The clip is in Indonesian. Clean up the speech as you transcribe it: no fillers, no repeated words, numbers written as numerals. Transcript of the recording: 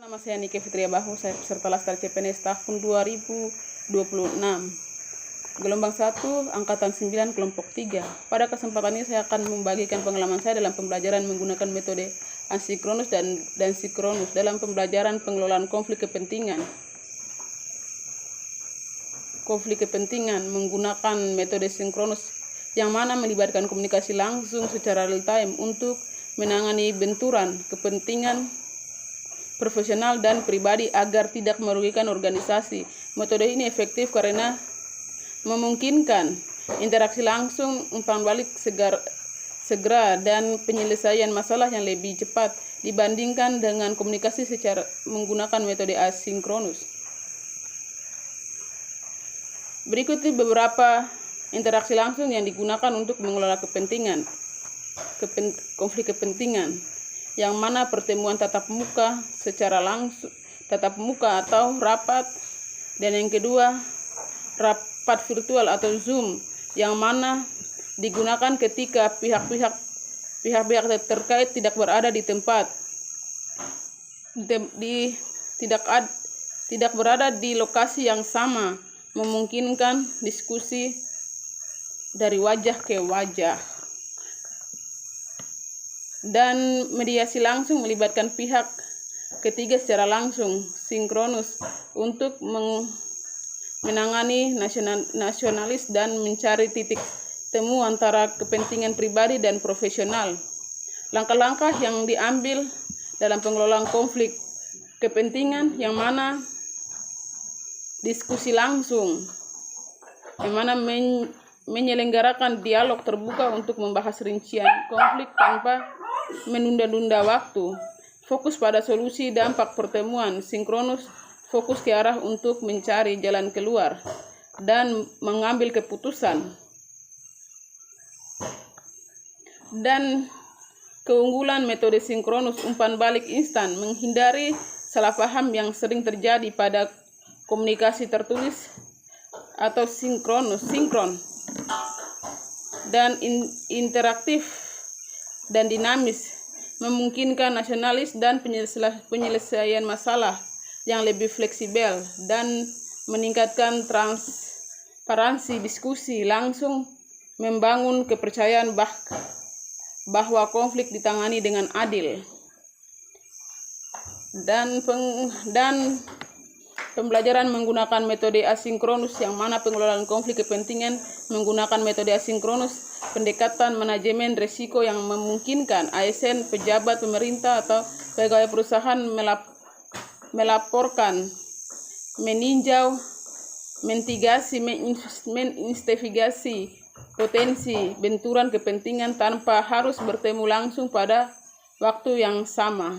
Nama saya Nike Fitria Bahu, saya peserta Laskar CPNS tahun 2026. Gelombang 1, Angkatan 9, Kelompok 3. Pada kesempatan ini saya akan membagikan pengalaman saya dalam pembelajaran menggunakan metode asinkronus dan sinkronus dalam pembelajaran pengelolaan konflik kepentingan. Konflik kepentingan menggunakan metode sinkronus yang mana melibatkan komunikasi langsung secara real time untuk menangani benturan kepentingan profesional dan pribadi agar tidak merugikan organisasi. Metode ini efektif karena memungkinkan interaksi langsung, umpan balik segera dan penyelesaian masalah yang lebih cepat dibandingkan dengan komunikasi secara menggunakan metode asinkronus. Berikut beberapa interaksi langsung yang digunakan untuk mengelola konflik kepentingan, yang mana pertemuan tatap muka secara langsung, tatap muka atau rapat, dan yang kedua rapat virtual atau Zoom, yang mana digunakan ketika pihak-pihak terkait tidak berada di tempat, tidak berada di lokasi yang sama, memungkinkan diskusi dari wajah ke wajah. Dan mediasi langsung melibatkan pihak ketiga secara langsung, sinkronus, untuk menangani nasionalis dan mencari titik temu antara kepentingan pribadi dan profesional. Langkah-langkah yang diambil dalam pengelolaan konflik kepentingan, yang mana diskusi langsung, yang mana menyelenggarakan dialog terbuka untuk membahas rincian konflik tanpa menunda-nunda waktu, fokus pada solusi dampak pertemuan. Sinkronus fokus ke arah untuk mencari jalan keluar dan mengambil keputusan. Dan keunggulan metode sinkronus, umpan balik instan, menghindari salah paham yang sering terjadi pada komunikasi tertulis atau sinkron, dan interaktif dan dinamis, memungkinkan nasionalis dan penyelesaian masalah yang lebih fleksibel, dan meningkatkan transparansi diskusi langsung, membangun kepercayaan bahwa konflik ditangani dengan adil. Dan pembelajaran menggunakan metode asinkronus, yang mana pengelolaan konflik kepentingan menggunakan metode asinkronus, pendekatan manajemen risiko yang memungkinkan ASN, pejabat pemerintah atau pegawai perusahaan melaporkan, meninjau, menginvestigasi potensi benturan kepentingan tanpa harus bertemu langsung pada waktu yang sama.